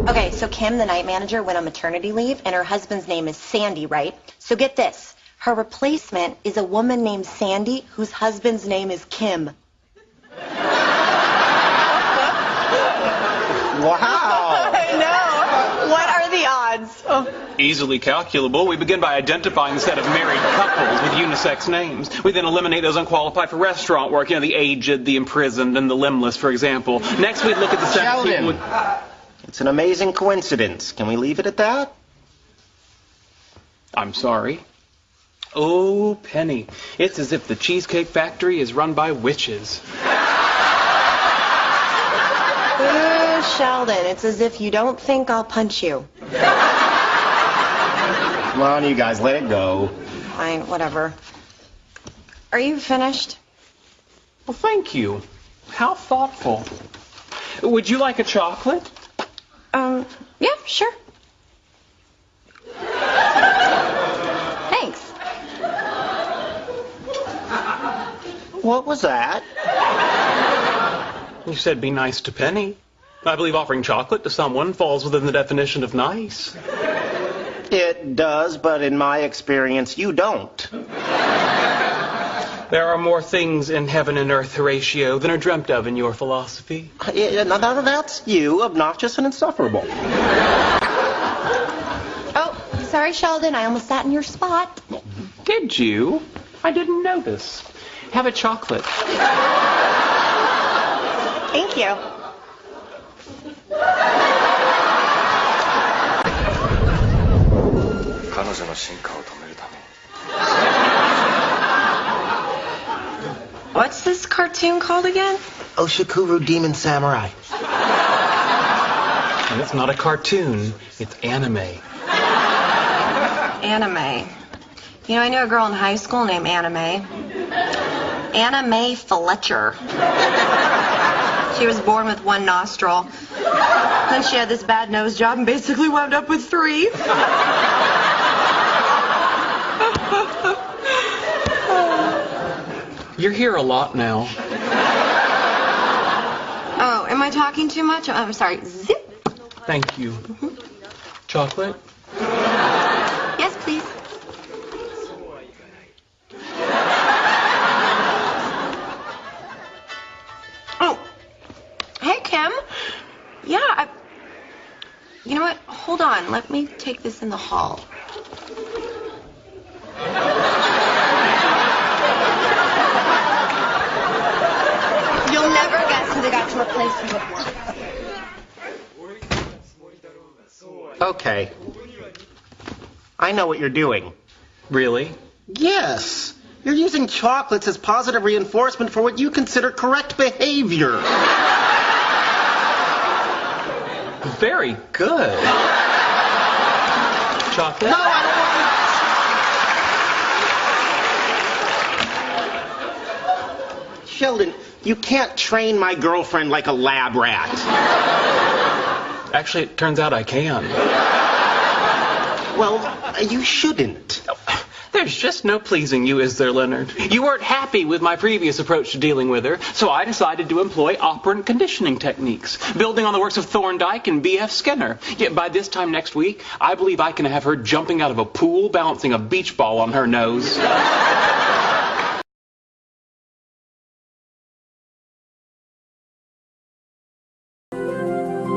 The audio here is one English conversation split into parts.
Okay, so Kim, the night manager, went on maternity leave, and her husband's name is Sandy, right? So get this. Her replacement is a woman named Sandy whose husband's name is Kim. Wow. I know. What are the odds? Oh. Easily calculable. We begin by identifying the set of married couples with unisex names. We then eliminate those unqualified for restaurant work, the aged, the imprisoned, and the limbless, for example. Next, we'd look at the set of people with... It's an amazing coincidence. Can we leave it at that? I'm sorry. Oh, Penny. It's as if the Cheesecake Factory is run by witches. Sheldon, it's as if you don't think I'll punch you. Come on, you guys, let it go. Fine, whatever. Are you finished? Well, thank you. How thoughtful. Would you like a chocolate? Yeah, sure. Thanks. What was that? You said be nice to Penny. I believe offering chocolate to someone falls within the definition of nice. It does, but in my experience, you don't. There are more things in heaven and earth, Horatio, than are dreamt of in your philosophy. That's you, obnoxious and insufferable. Oh, sorry, Sheldon. I almost sat in your spot. Did you? I didn't notice. Have a chocolate. Thank you. What's this cartoon called again? Oshikuru Demon Samurai. And it's not a cartoon. It's anime. Anime. You know, I knew a girl in high school named Anime. Anna Mae Fletcher. She was born with one nostril. Then she had this bad nose job and basically wound up with 3. You're here a lot now. Oh, am I talking too much? I'm sorry. Zip. Thank you. Chocolate? Yes, please. Oh, hey, Kim. Yeah, you know what? Hold on. Let me take this in the hall. You'll never guess who they got to replace him with. Okay. I know what you're doing. Really? Yes. You're using chocolates as positive reinforcement for what you consider correct behavior. Very good. Chocolate? No, I don't want... Sheldon, you can't train my girlfriend like a lab rat. Actually, it turns out I can. Well, you shouldn't. There's just no pleasing you, is there, Leonard? You weren't happy with my previous approach to dealing with her, so I decided to employ operant conditioning techniques, building on the works of Thorndike and B.F. Skinner. Yet by this time next week, I believe I can have her jumping out of a pool, balancing a beach ball on her nose.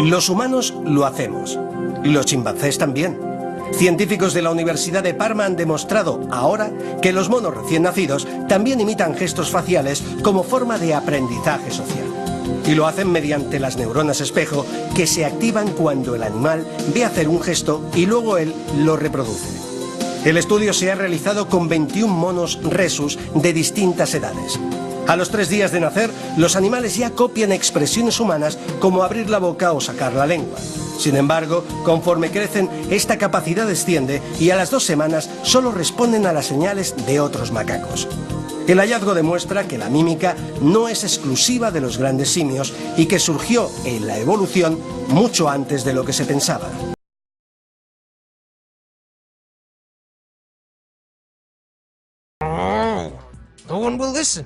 Los humanos lo hacemos. Los chimpancés también. Científicos de la Universidad de Parma han demostrado ahora que los monos recién nacidos también imitan gestos faciales como forma de aprendizaje social. Y lo hacen mediante las neuronas espejo que se activan cuando el animal ve hacer un gesto y luego él lo reproduce. El estudio se ha realizado con 21 monos rhesus de distintas edades. A los 3 días de nacer, los animales ya copian expresiones humanas como abrir la boca o sacar la lengua. Sin embargo, conforme crecen, esta capacidad desciende y a las 2 semanas solo responden a las señales de otros macacos. El hallazgo demuestra que la mímica no es exclusiva de los grandes simios y que surgió en la evolución mucho antes de lo que se pensaba. No one will listen.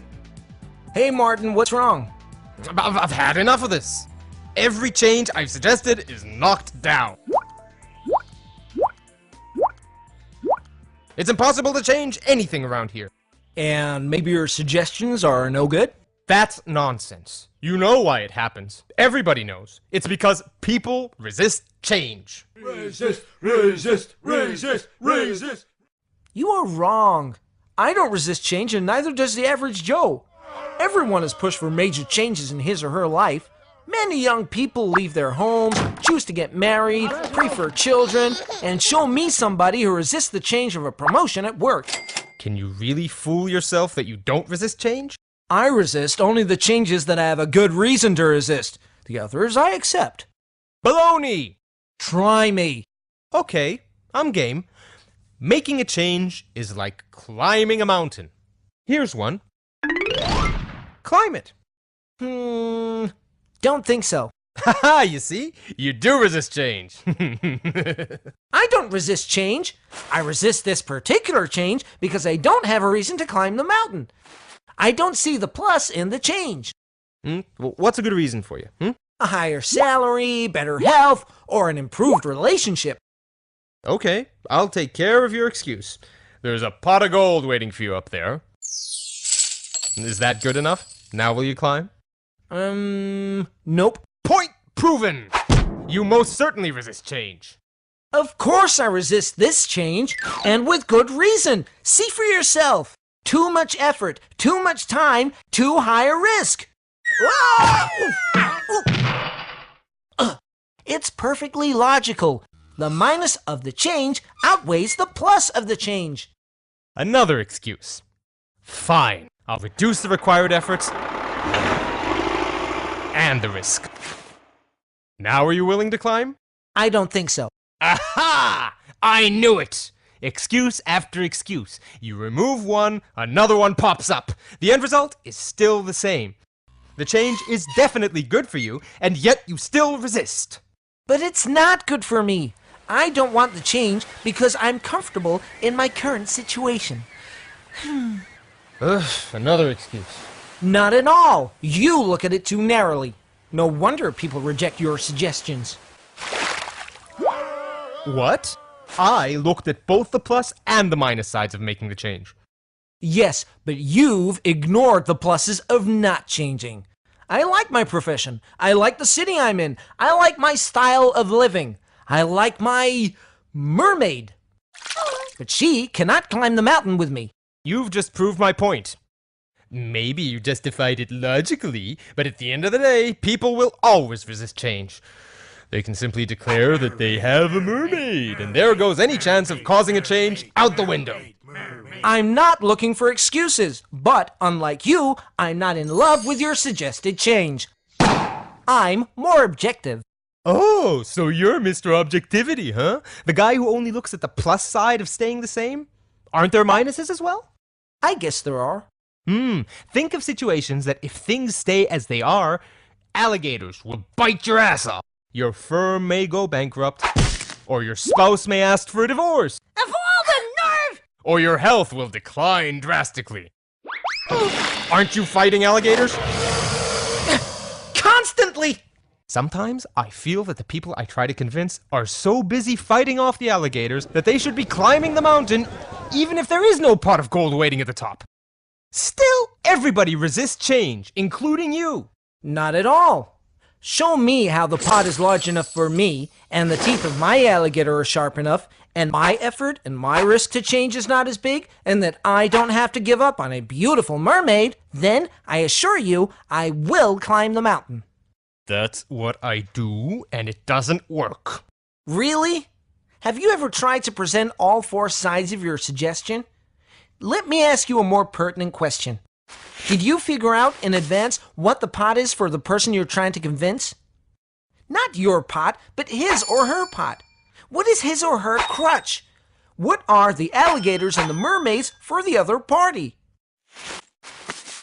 Hey Martin, what's wrong? I've had enough of this. Every change I've suggested is knocked down. It's impossible to change anything around here. And maybe your suggestions are no good? That's nonsense. You know why it happens. Everybody knows. It's because people resist change. Resist, resist, resist, resist. You are wrong. I don't resist change, and neither does the average Joe. Everyone has pushed for major changes in his or her life. Many young people leave their homes, choose to get married, prefer children, and show me somebody who resists the change of a promotion at work. Can you really fool yourself that you don't resist change? I resist only the changes that I have a good reason to resist. The others I accept. Baloney! Try me. Okay, I'm game. Making a change is like climbing a mountain. Here's one. Climb it. Don't think so. Haha, you see? You do resist change. I don't resist change. I resist this particular change because I don't have a reason to climb the mountain. I don't see the plus in the change. Well, what's a good reason for you? A higher salary, better health, or an improved relationship. Okay, I'll take care of your excuse. There's a pot of gold waiting for you up there. Is that good enough? Now will you climb? Nope. Point proven! You most certainly resist change. Of course I resist this change, and with good reason. See for yourself. Too much effort, too much time, too high a risk. It's perfectly logical. The minus of the change outweighs the plus of the change. Another excuse. Fine, I'll reduce the required efforts and the risk. Now are you willing to climb? I don't think so. Aha! I knew it! Excuse after excuse. You remove one, another one pops up. The end result is still the same. The change is definitely good for you, and yet you still resist. But it's not good for me. I don't want the change because I'm comfortable in my current situation. Another excuse. Not at all. You look at it too narrowly. No wonder people reject your suggestions. What? I looked at both the plus and the minus sides of making the change. Yes, but you've ignored the pluses of not changing. I like my profession. I like the city I'm in. I like my style of living. I like my mermaid. But she cannot climb the mountain with me. You've just proved my point. Maybe you justified it logically, but at the end of the day, people will always resist change. They can simply declare that they have a mermaid, and there goes any chance of causing a change out the window. I'm not looking for excuses, but unlike you, I'm not in love with your suggested change. I'm more objective. Oh, so you're Mr. Objectivity, huh? The guy who only looks at the plus side of staying the same? Aren't there minuses as well? I guess there are. Think of situations that if things stay as they are, alligators will bite your ass off. Your firm may go bankrupt, or your spouse may ask for a divorce. And for all the nerve! Or your health will decline drastically. Aren't you fighting alligators? Constantly! Sometimes I feel that the people I try to convince are so busy fighting off the alligators that they should be climbing the mountain even if there is no pot of gold waiting at the top. Still, everybody resists change, including you. Not at all. Show me how the pot is large enough for me, and the teeth of my alligator are sharp enough, and my effort and my risk to change is not as big, and that I don't have to give up on a beautiful mermaid, then I assure you I will climb the mountain. That's what I do, and it doesn't work. Really? Have you ever tried to present all four sides of your suggestion? Let me ask you a more pertinent question. Did you figure out in advance what the pot is for the person you're trying to convince? Not your pot, but his or her pot. What is his or her crutch? What are the alligators and the mermaids for the other party?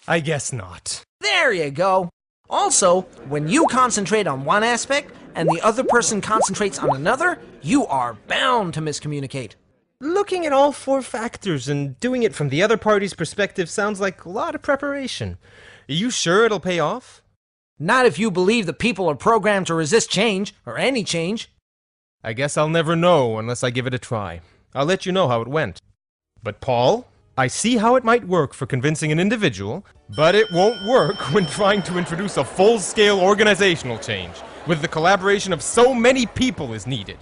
I guess not. There you go. Also, when you concentrate on one aspect and the other person concentrates on another, you are bound to miscommunicate. Looking at all four factors and doing it from the other party's perspective sounds like a lot of preparation. Are you sure it'll pay off? Not if you believe that people are programmed to resist change, or any change. I guess I'll never know unless I give it a try. I'll let you know how it went. But Paul, I see how it might work for convincing an individual, but it won't work when trying to introduce a full-scale organizational change, with the collaboration of so many people is needed.